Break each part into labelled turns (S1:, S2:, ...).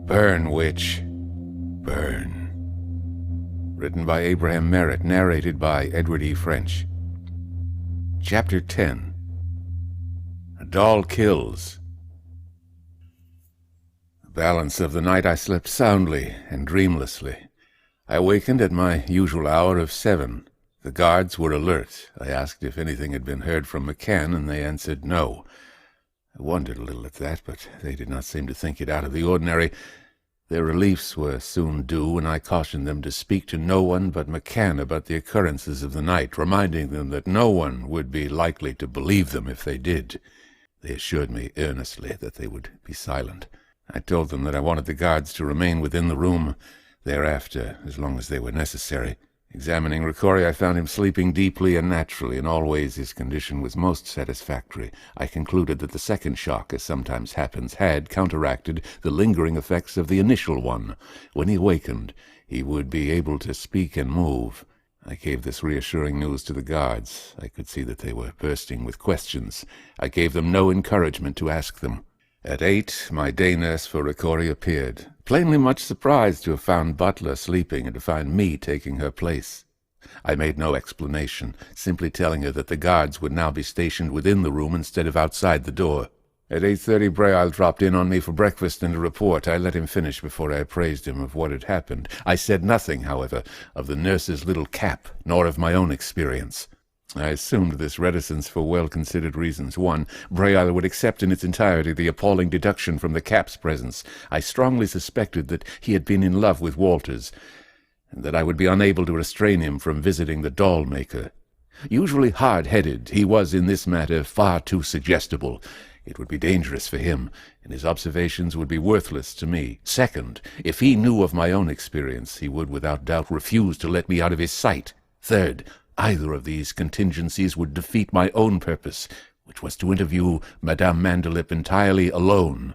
S1: Burn, witch. Burn. Written by Abraham Merritt, narrated by Edward E. French. Chapter 10. A Doll Kills. The balance of the night I slept soundly and dreamlessly. I awakened at my usual hour of 7. The guards were alert. I asked if anything had been heard from McCann, and they answered no. I wondered a little at that, but they did not seem to think it out of the ordinary. Their reliefs were soon due, and I cautioned them to speak to no one but McCann about the occurrences of the night, reminding them that no one would be likely to believe them if they did. They assured me earnestly that they would be silent. I told them that I wanted the guards to remain within the room thereafter, as long as they were necessary. Examining Ricori, I found him sleeping deeply and naturally. In all ways his condition was most satisfactory. I concluded that the second shock, as sometimes happens, had counteracted the lingering effects of the initial one. When he awakened, he would be able to speak and move. I gave this reassuring news to the guards. I could see that they were bursting with questions. I gave them no encouragement to ask them. At 8, my day nurse for Ricori appeared, plainly much surprised to have found Butler sleeping and to find me taking her place. I made no explanation, simply telling her that the guards would now be stationed within the room instead of outside the door. At 8:30, Braille dropped in on me for breakfast and a report. I let him finish before I appraised him of what had happened. I said nothing, however, of the nurse's little cap, nor of my own experience. I assumed this reticence for well-considered reasons. 1, Braille would accept in its entirety the appalling deduction from the cap's presence. I strongly suspected that he had been in love with Walters, and that I would be unable to restrain him from visiting the doll-maker. Usually hard-headed, he was in this matter far too suggestible. It would be dangerous for him, and his observations would be worthless to me. 2, if he knew of my own experience, he would without doubt refuse to let me out of his sight. 3, either of these contingencies would defeat my own purpose, which was to interview Madame Mandelip entirely alone,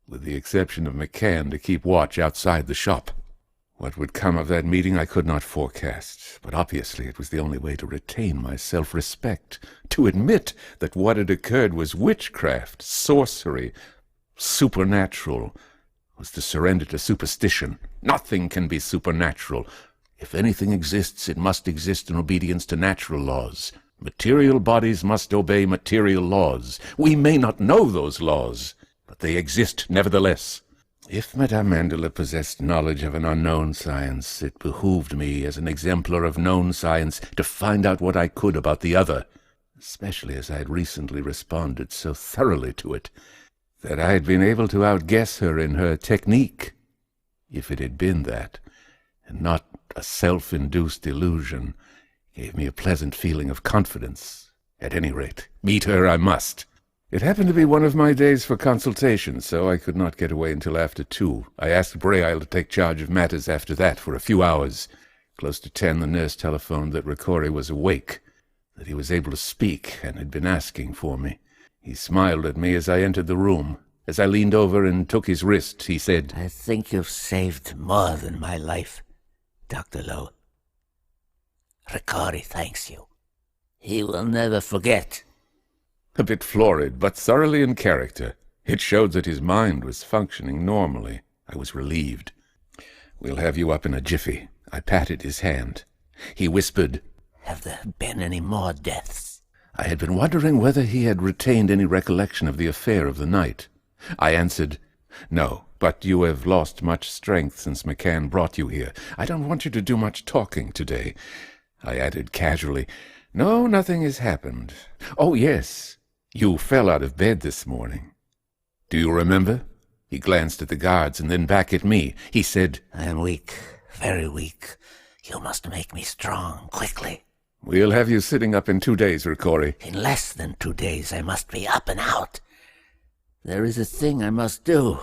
S1: with the exception of McCann to keep watch outside the shop. What would come of that meeting I could not forecast, but obviously it was the only way to retain my self-respect, to admit that what had occurred was witchcraft, sorcery, supernatural, was to surrender to superstition. Nothing can be supernatural. If anything exists, it must exist in obedience to natural laws. Material bodies must obey material laws. We may not know those laws, but they exist nevertheless. If Madame Mandelip possessed knowledge of an unknown science, it behooved me, as an exemplar of known science, to find out what I could about the other, especially as I had recently responded so thoroughly to it, that I had been able to outguess her in her technique, if it had been that, and not a self-induced illusion, gave me a pleasant feeling of confidence. At any rate, meet her I must. It happened to be one of my days for consultation, so I could not get away until after 2. I asked Braille to take charge of matters after that for a few hours. Close to 10, the nurse telephoned that Ricori was awake, that he was able to speak, and had been asking for me. He smiled at me as I entered the room. As I leaned over and took his wrist, he said,
S2: "I think you've saved more than my life, Dr. Lowe. Ricori thanks you. He will never forget."
S1: A bit florid, but thoroughly in character. It showed that his mind was functioning normally. I was relieved. "We'll have you up in a jiffy." I patted his hand. He whispered,
S2: "Have there been any more deaths?"
S1: I had been wondering whether he had retained any recollection of the affair of the night. I answered, "No, but you have lost much strength since McCann brought you here. I don't want you to do much talking today." I added casually, "No, nothing has happened. Oh, yes, you fell out of bed this morning. Do you remember?" He glanced at the guards and then back at me. He said,
S2: "I am weak, very weak. You must make me strong, quickly."
S1: "We'll have you sitting up in 2 days, Ricori."
S2: "In less than 2 days I must be up and out. There is a thing I must do.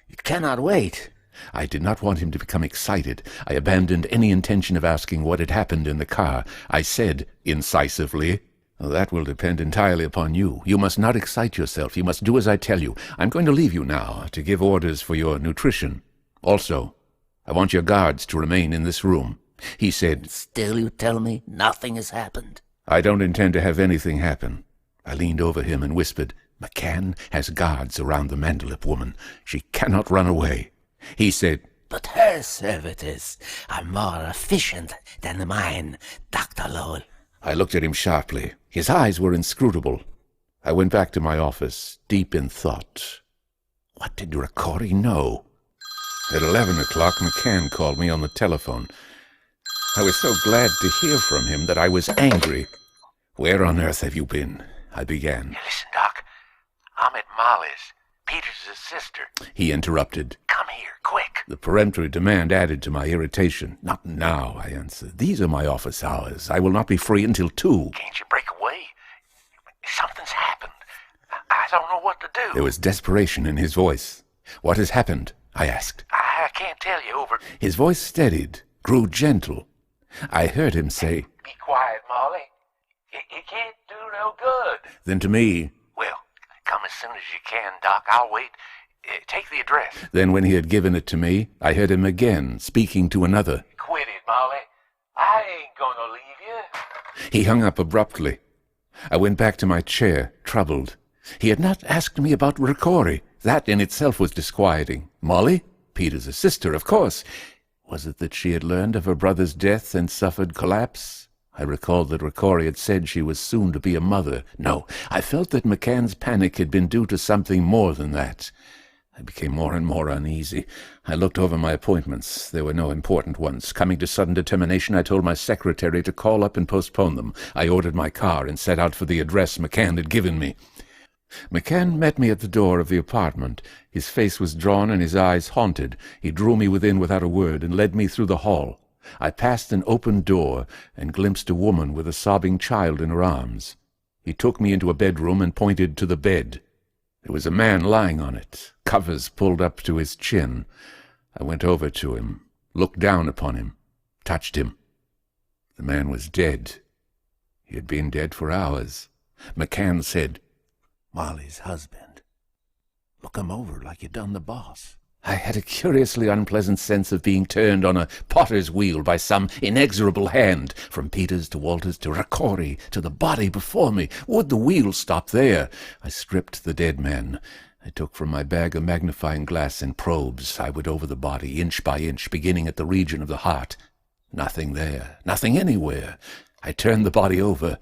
S2: It cannot wait."
S1: I did not want him to become excited. I abandoned any intention of asking what had happened in the car. I said, incisively, "That will depend entirely upon you. You must not excite yourself. You must do as I tell you. I'm going to leave you now to give orders for your nutrition. Also, I want your guards to remain in this room." He said,
S2: "Still you tell me nothing has happened?"
S1: "I don't intend to have anything happen." I leaned over him and whispered, "McCann has guards around the Mandelip woman. She cannot run away. He said,
S2: "But her services are more efficient than mine, Dr. Lowell."
S1: I looked at him sharply. His eyes were inscrutable. I went back to my office, deep in thought. What did Ricori know? At 11 o'clock, McCann called me on the telephone. I was so glad to hear from him that I was angry. "Where on earth have you been?" I began.
S2: "Listen, Doc. I'm at Molly's, Peters' sister."
S1: He interrupted.
S2: "Come here, quick."
S1: The peremptory demand added to my irritation. "Not now," I answered. "These are my office hours. I will not be free until 2.
S2: "Can't you break away? Something's happened. I don't know what to do."
S1: There was desperation in his voice. "What has happened?" I asked.
S2: "I can't tell you over."
S1: His voice steadied, grew gentle. I heard him say,
S2: "Be quiet, Molly. It can't do no good."
S1: Then to me,
S2: "Well, come as soon as you can, Doc. I'll wait. Take the address."
S1: Then when he had given it to me, I heard him again, speaking to another.
S2: "Quit it, Molly. I ain't gonna leave you."
S1: He hung up abruptly. I went back to my chair, troubled. He had not asked me about Ricori. That in itself was disquieting. Molly? Peter's sister, of course. Was it that she had learned of her brother's death and suffered collapse? I recalled that Ricori had said she was soon to be a mother. No, I felt that McCann's panic had been due to something more than that. I became more and more uneasy. I looked over my appointments. There were no important ones. Coming to sudden determination, I told my secretary to call up and postpone them. I ordered my car and set out for the address McCann had given me. McCann met me at the door of the apartment. His face was drawn and his eyes haunted. He drew me within without a word and led me through the hall. I passed an open door and glimpsed a woman with a sobbing child in her arms. He took me into a bedroom and pointed to the bed. There was a man lying on it, covers pulled up to his chin. I went over to him, looked down upon him, touched him. The man was dead. He had been dead for hours. McCann said,
S2: "Molly's husband. Look him over like you done the boss."
S1: I had a curiously unpleasant sense of being turned on a potter's wheel by some inexorable hand, from Peters to Walters to Ricori to the body before me. Would the wheel stop there? I stripped the dead man. I took from my bag a magnifying glass and probes. I went over the body, inch by inch, beginning at the region of the heart. Nothing there, nothing anywhere. I turned the body over.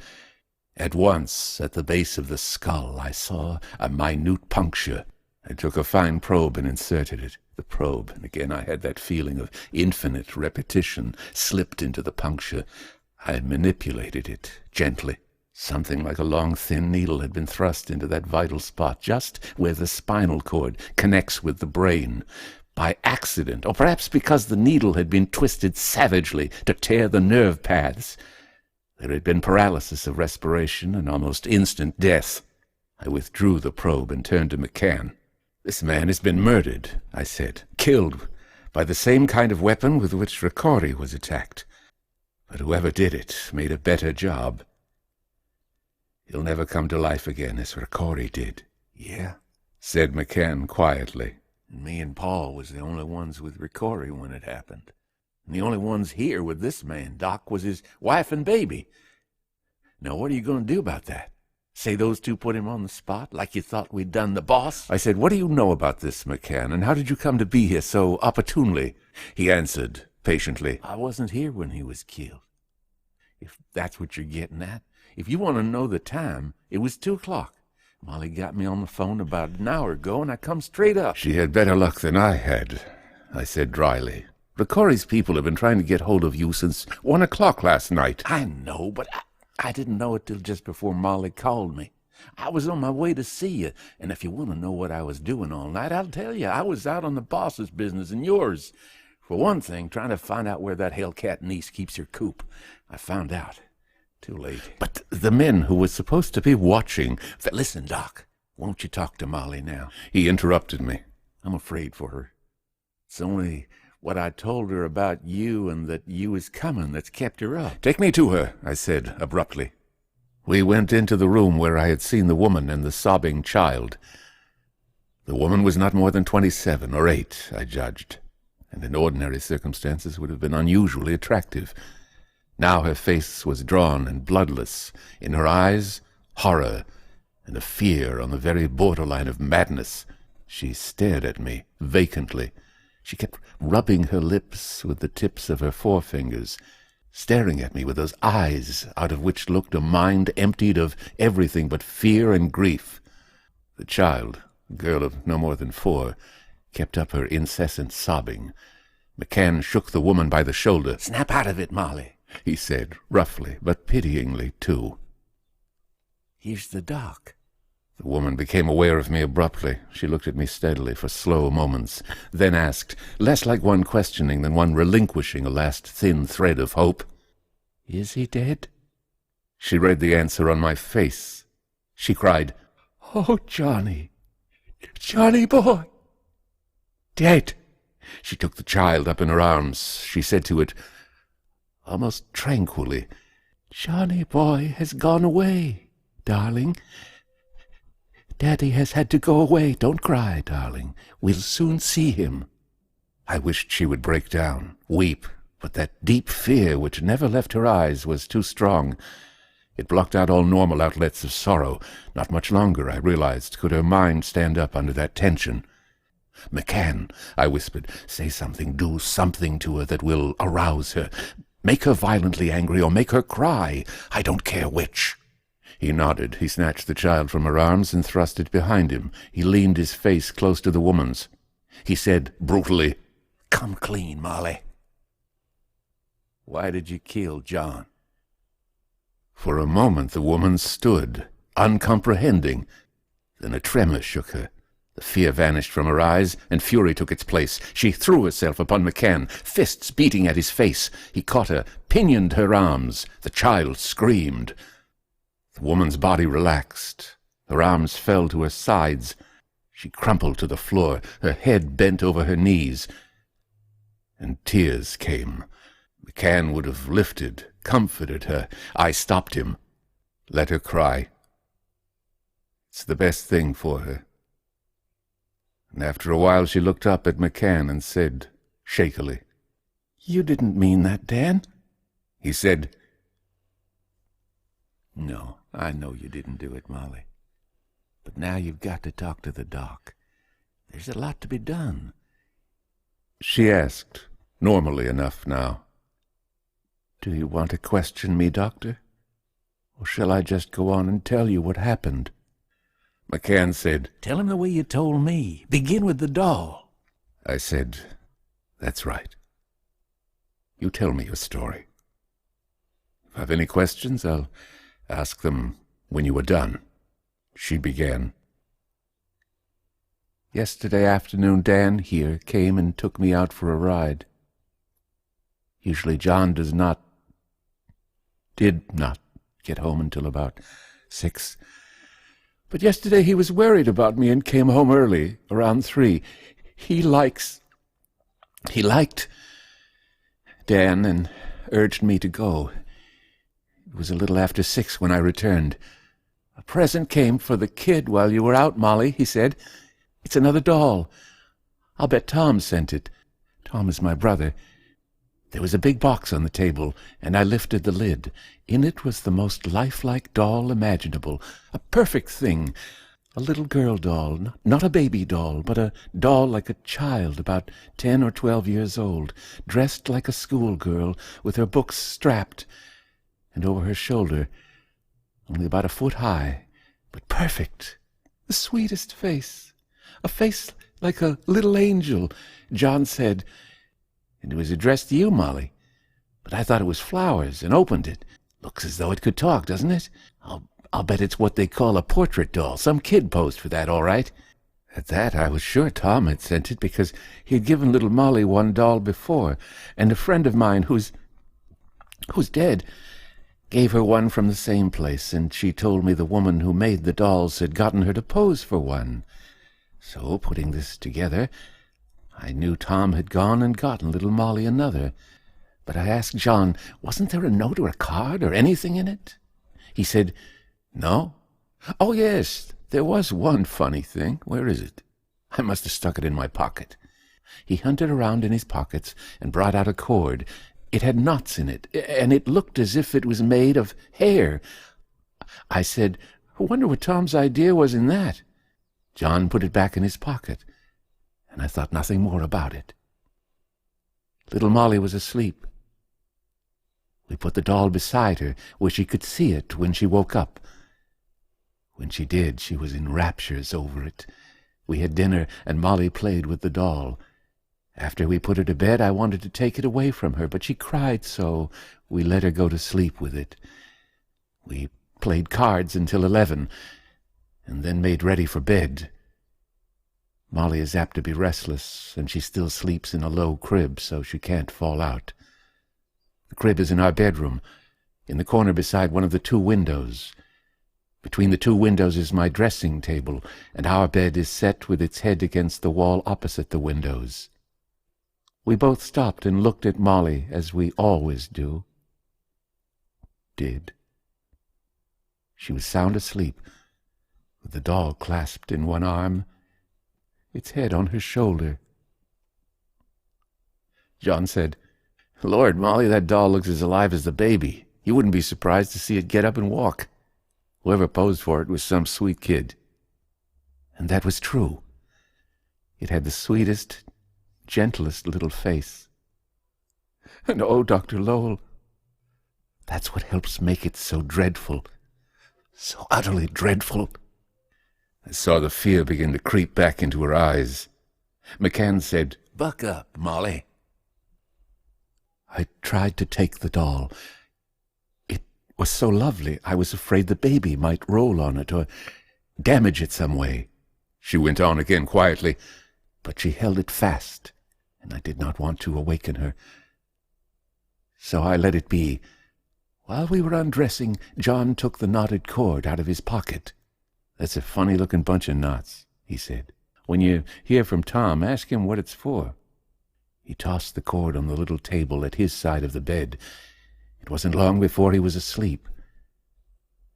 S1: At once, at the base of the skull, I saw a minute puncture. I took a fine probe and inserted it. The probe, and again I had that feeling of infinite repetition, slipped into the puncture. I manipulated it gently. Something like a long, thin needle had been thrust into that vital spot, just where the spinal cord connects with the brain. By accident, or perhaps because the needle had been twisted savagely to tear the nerve paths. There had been paralysis of respiration and almost instant death. I withdrew the probe and turned to McCann. "This man has been murdered," I said, "killed by the same kind of weapon with which Ricori was attacked. But whoever did it made a better job. He'll never come to life again as Ricori did."
S2: "Yeah,"
S1: said McCann quietly.
S2: "and me and Paul was the only ones with Ricori when it happened. And the only ones here with this man, Doc, was his wife and baby. Now what are you going to do about that? Say those two put him on the spot, like you thought we'd done the boss?"
S1: I said, "What do you know about this, McCann, and how did you come to be here so opportunely?" He answered patiently,
S2: "I wasn't here when he was killed. If that's what you're getting at. If you want to know the time, it was 2 o'clock. Molly got me on the phone about an hour ago, and I come straight up."
S1: "She had better luck than I had," I said dryly. "Ricori's people have been trying to get hold of you since 1 o'clock last night."
S2: "I know, but I didn't know it till just before Molly called me. I was on my way to see you, and if you want to know what I was doing all night, I'll tell you. I was out on the boss's business and yours. For one thing, trying to find out where that hellcat niece keeps her coop. I found out. Too late."
S1: "But the men who were supposed to be watching—"
S2: "Listen, Doc, won't you talk to Molly now?"
S1: He interrupted me.
S2: "I'm afraid for her. It's only what I told her about you and that you was coming that's kept her up."
S1: "Take me to her," I said abruptly. We went into the room where I had seen the woman and the sobbing child. The woman was not more than 27 or 8, I judged, and in ordinary circumstances would have been unusually attractive. Now her face was drawn and bloodless. In her eyes, horror and a fear on the very borderline of madness. She stared at me vacantly.
S2: She kept rubbing her lips with the tips of her forefingers, staring at me with those eyes out of which looked a mind emptied of everything but fear and grief. The child, a girl of no more than 4, kept up her incessant sobbing. McCann shook the woman by the shoulder. "Snap out of it, Molly," he said, roughly, but pityingly, too. "Here's the doc." The woman became aware of me abruptly. She looked at me steadily for slow moments, then asked, less like one questioning than one relinquishing a last thin thread of hope, "Is he dead?" She read the answer on my face. She cried, "Oh, Johnny, Johnny boy, dead." She took the child up in her arms. She said to it, almost tranquilly, "Johnny boy has gone away, darling. Daddy has had to go away. Don't cry, darling. We'll soon see him." I wished she would break down, weep, but that deep fear which never left her eyes was too strong. It blocked out all normal outlets of sorrow. Not much longer, I realized, could her mind stand up under that tension. "McCann," I whispered, "say something, do something to her that will arouse her. Make her violently angry or make her cry. I don't care which." He nodded. He snatched the child from her arms and thrust it behind him. He leaned his face close to the woman's. He said brutally, "Come clean, Molly." "Why did you kill John?" For a moment the woman stood, uncomprehending. Then a tremor shook her. The fear vanished from her eyes, and fury took its place. She threw herself upon McCann, fists beating at his face. He caught her, pinioned her arms. The child screamed. The woman's body relaxed. Her arms fell to her sides. She crumpled to the floor, her head bent over her knees. And tears came. McCann would have lifted, comforted her. I stopped him. Let her cry. It's the best thing for her. And after a while she looked up at McCann and said, shakily, "You didn't mean that, Dan?" He said, "No, I know you didn't do it, Molly. But now you've got to talk to the doc. There's a lot to be done." She asked, normally enough now, "Do you want to question me, Doctor? Or shall I just go on and tell you what happened?" McCann said, "Tell him the way you told me. Begin with the doll." I said, "That's right. You tell me your story. If I have any questions, I'll ask them when you are done." She began. "Yesterday afternoon, Dan here came and took me out for a ride. Usually John did not get home until about 6. But yesterday he was worried about me and came home early, around 3. He liked Dan and urged me to go. It was a little after 6 when I returned. 'A present came for the kid while you were out, Molly,' he said. 'It's another doll. I'll bet Tom sent it. Tom is my brother.' There was a big box on the table, and I lifted the lid. In it was the most lifelike doll imaginable, a perfect thing, a little girl doll, not a baby doll, but a doll like a child about 10 or 12 years old, dressed like a schoolgirl, with her books strapped, and over her shoulder, only about 1 foot high, but perfect, the sweetest face, a face like a little angel, John said. And it was addressed to you, Molly. But I thought it was flowers and opened it. Looks as though it could talk, doesn't it? I'll bet it's what they call a portrait doll. Some kid posed for that, all right." At that, I was sure Tom had sent it, because he had given little Molly one doll before, and a friend of mine who's dead gave her one from the same place, and she told me the woman who made the dolls had gotten her to pose for one. So, putting this together, I knew Tom had gone and gotten little Molly another. But I asked John, wasn't there a note or a card or anything in it? He said, "No." "Oh, yes, there was one funny thing. Where is it? I must have stuck it in my pocket." He hunted around in his pockets and brought out a cord. It had knots in it, and it looked as if it was made of hair. I said, "I wonder what Tom's idea was in that." John put it back in his pocket, and I thought nothing more about it. Little Molly was asleep. We put the doll beside her, where she could see it when she woke up. When she did, she was in raptures over it. We had dinner, and Molly played with the doll. After we put her to bed, I wanted to take it away from her, but she cried so we let her go to sleep with it. We played cards until 11, and then made ready for bed. Molly is apt to be restless, and she still sleeps in a low crib, so she can't fall out. The crib is in our bedroom, in the corner beside one of the 2 windows. Between the 2 windows is my dressing table, and our bed is set with its head against the wall opposite the windows. We both stopped and looked at Molly, as we always did. She was sound asleep, with the doll clasped in one arm, its head on her shoulder. John said, "Lord, Molly, that doll looks as alive as the baby. You wouldn't be surprised to see it get up and walk. Whoever posed for it was some sweet kid." And that was true. It had the sweetest, gentlest little face. And oh, Dr. Lowell, that's what helps make it so dreadful, so utterly dreadful. I saw the fear begin to creep back into her eyes. McCann said, "Buck up, Molly." I tried to take the doll. It was so lovely, I was afraid the baby might roll on it or damage it some way. She went on again quietly, but she held it fast, and I did not want to awaken her. So I let it be. While we were undressing, John took the knotted cord out of his pocket. "That's a funny-looking bunch of knots," he said. "When you hear from Tom, ask him what it's for." He tossed the cord on the little table at his side of the bed. It wasn't long before he was asleep.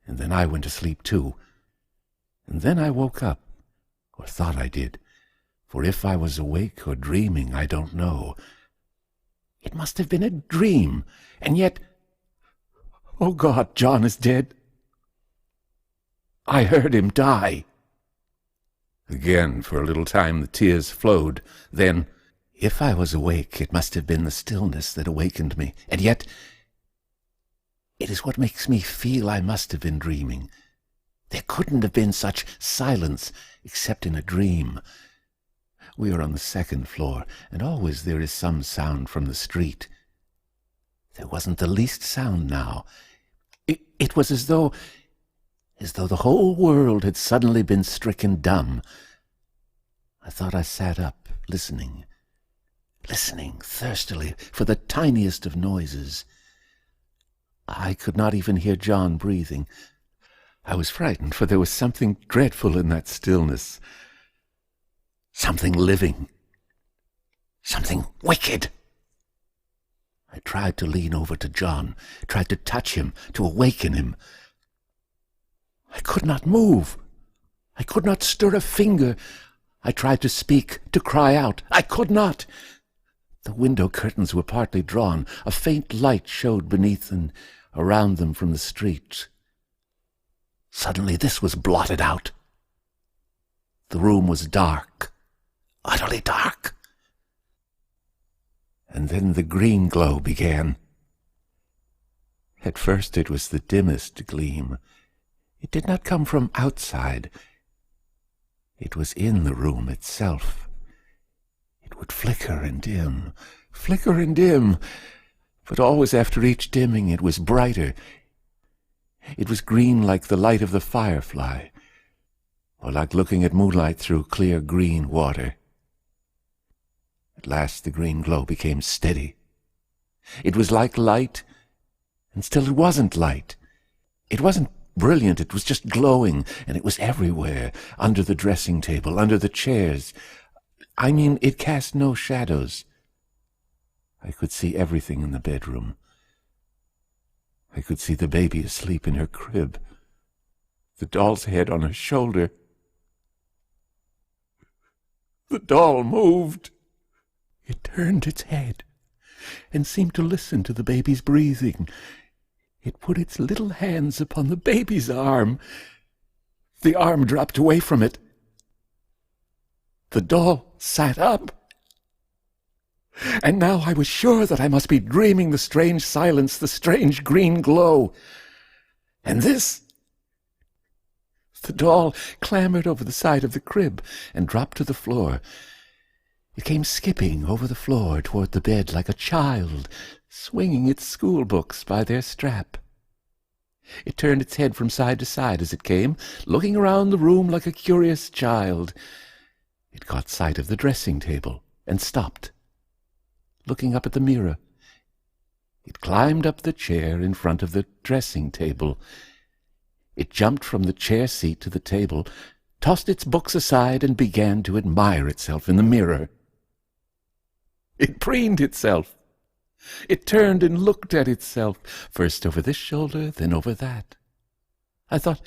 S2: And then I went to sleep too. And then I woke up, or thought I did, for if I was awake or dreaming, I don't know. It must have been a dream, and yet, oh God, John is dead. I heard him die. Again, for a little time, the tears flowed. Then, if I was awake, it must have been the stillness that awakened me. And yet, it is what makes me feel I must have been dreaming. There couldn't have been such silence except in a dream. We are on the 2nd floor, and always there is some sound from the street. There wasn't the least sound now. It was as though the whole world had suddenly been stricken dumb. I thought I sat up, listening thirstily for the tiniest of noises. I could not even hear John breathing. I was frightened, for there was something dreadful in that stillness. Something living. Something wicked. I tried to lean over to John, tried to touch him, to awaken him. I could not move. I could not stir a finger. I tried to speak, to cry out. I could not. The window curtains were partly drawn. A faint light showed beneath and around them from the street. Suddenly this was blotted out. The room was dark, utterly dark. And then the green glow began. At first it was the dimmest gleam. It did not come from outside. It was in the room itself. It would flicker and dim, but always after each dimming it was brighter. It was green like the light of the firefly, or like looking at moonlight through clear green water. At last the green glow became steady. It was like light, and still it wasn't light. It wasn't brilliant, it was just glowing, and it was everywhere, under the dressing table, under the chairs. I mean, it cast no shadows. I could see everything in the bedroom. I could see the baby asleep in her crib, the doll's head on her shoulder. The doll moved. It turned its head and seemed to listen to the baby's breathing. It put its little hands upon the baby's arm. The arm dropped away from it. The doll sat up. And now I was sure that I must be dreaming the strange silence, the strange green glow. And this... The doll clambered over the side of the crib and dropped to the floor. It came skipping over the floor toward the bed like a child, swinging its school books by their strap. It turned its head from side to side as it came, looking around the room like a curious child. It caught sight of the dressing table and stopped, looking up at the mirror. It climbed up the chair in front of the dressing table. It jumped from the chair seat to the table, tossed its books aside, and began to admire itself in the mirror. It preened itself. It turned and looked at itself, first over this shoulder, then over that. I thought,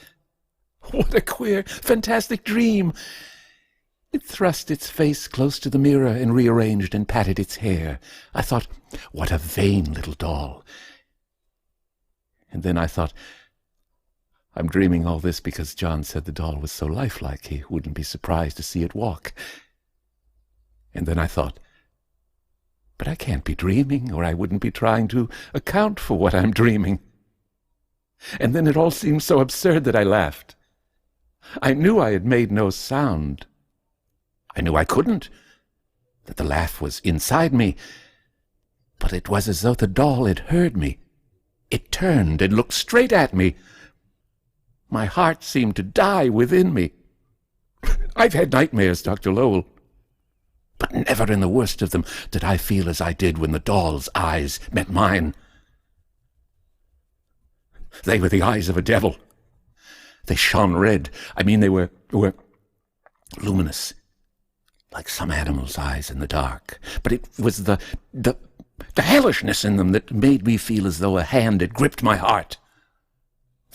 S2: what a queer, fantastic dream! It thrust its face close to the mirror and rearranged and patted its hair. I thought, what a vain little doll! And then I thought, I'm dreaming all this because John said the doll was so lifelike he wouldn't be surprised to see it walk. And then I thought, but I can't be dreaming, or I wouldn't be trying to account for what I'm dreaming. And then it all seemed so absurd that I laughed. I knew I had made no sound. I knew I couldn't, that the laugh was inside me. But it was as though the doll had heard me. It turned and looked straight at me. My heart seemed to die within me. I've had nightmares, Dr. Lowell, but never in the worst of them did I feel as I did when the doll's eyes met mine. They were the eyes of a devil. They shone red. I mean, they were luminous, like some animal's eyes in the dark. But it was the hellishness in them that made me feel as though a hand had gripped my heart.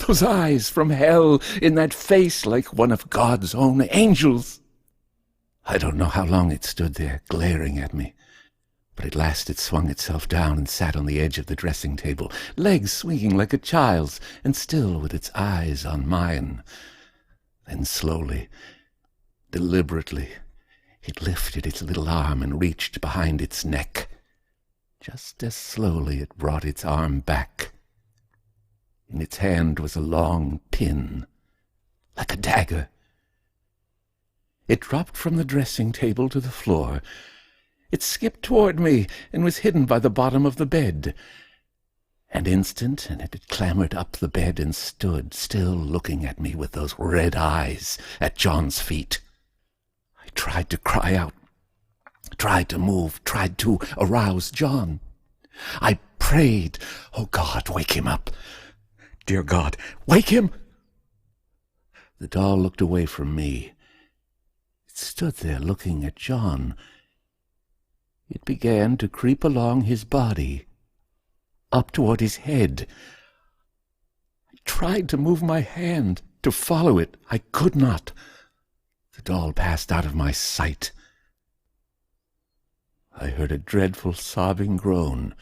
S2: Those eyes from hell in that face like one of God's own angels. I don't know how long it stood there, glaring at me, but at last it swung itself down and sat on the edge of the dressing table, legs swinging like a child's, and still with its eyes on mine. Then slowly, deliberately, it lifted its little arm and reached behind its neck. Just as slowly it brought its arm back. In its hand was a long pin, like a dagger. It dropped from the dressing table to the floor. It skipped toward me and was hidden by the bottom of the bed. An instant, and it had clambered up the bed and stood, still looking at me with those red eyes, at John's feet. I tried to cry out, tried to move, tried to arouse John. I prayed, "Oh God, wake him up. Dear God, wake him!" The doll looked away from me. It stood there looking at John. It began to creep along his body, up toward his head. I tried to move my hand, to follow it. I could not. The doll passed out of my sight. I heard a dreadful sobbing groan.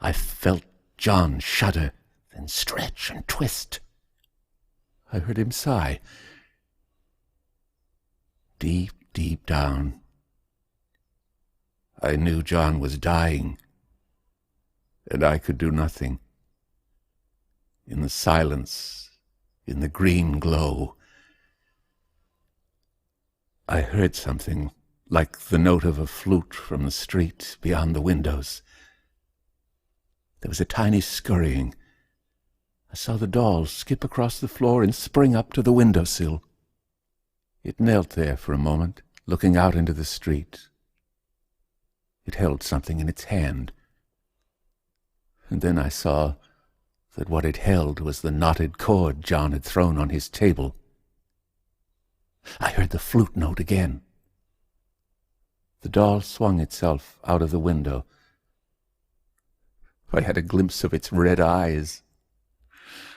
S2: I felt John shudder, then stretch and twist. I heard him sigh. Deep, deep down, I knew John was dying, and I could do nothing. In the silence, in the green glow, I heard something like the note of a flute from the street beyond the windows. There was a tiny scurrying. I saw the doll skip across the floor and spring up to the windowsill. It knelt there for a moment, looking out into the street. It held something in its hand. And then I saw that what it held was the knotted cord John had thrown on his table. I heard the flute note again. The doll swung itself out of the window. I had a glimpse of its red eyes.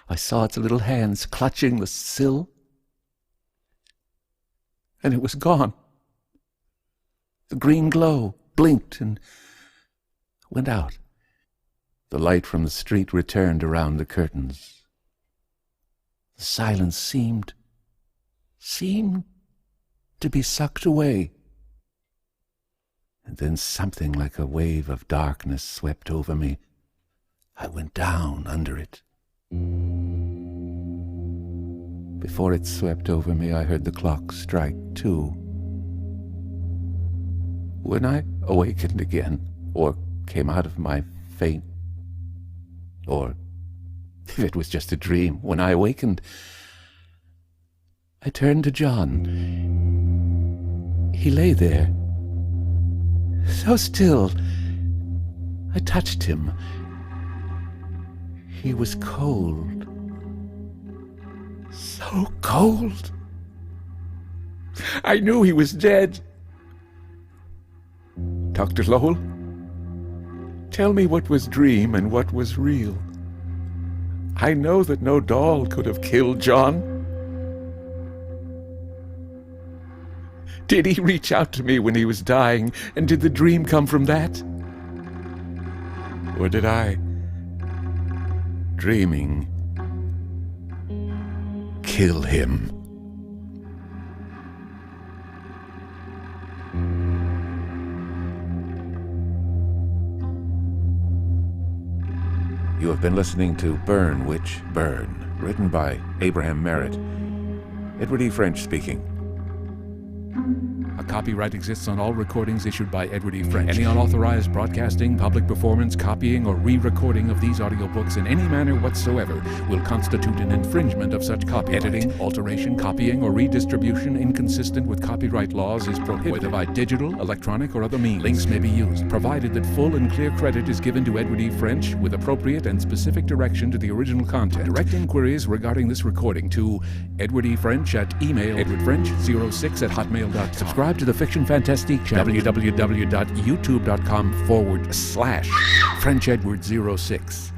S2: I saw its little hands clutching the sill. And it was gone. The green glow blinked and went out. The light from the street returned around the curtains. The silence seemed to be sucked away. and then something like a wave of darkness swept over me. I went down under it. Before it swept over me, I heard the clock strike 2. When I awakened again, or came out of my faint, or if it was just a dream, when I awakened, I turned to John. He lay there, so still. I touched him. He was cold. So cold. I knew he was dead. Dr. Lowell, tell me what was dream and what was real. I know that no doll could have killed John. Did he reach out to me when he was dying, and did the dream come from that? Or did I, dreaming, kill him? You have been listening to Burn, Witch, Burn, written by Abraham Merritt. Edward E. French speaking.
S3: A copyright exists on all recordings issued by Edward E. French. Any unauthorized broadcasting, public performance, copying, or re-recording of these audiobooks in any manner whatsoever will constitute an infringement of such copyright. Editing, alteration, copying, or redistribution inconsistent with copyright laws is prohibited, whether by digital, electronic, or other means. Links may be used, provided that full and clear credit is given to Edward E. French with appropriate and specific direction to the original content. Direct inquiries regarding this recording to Edward E. French at email edwardfrench06@hotmail.com. Subscribe to the Fiction Fantastique channel www.youtube.com/FrenchEdward06.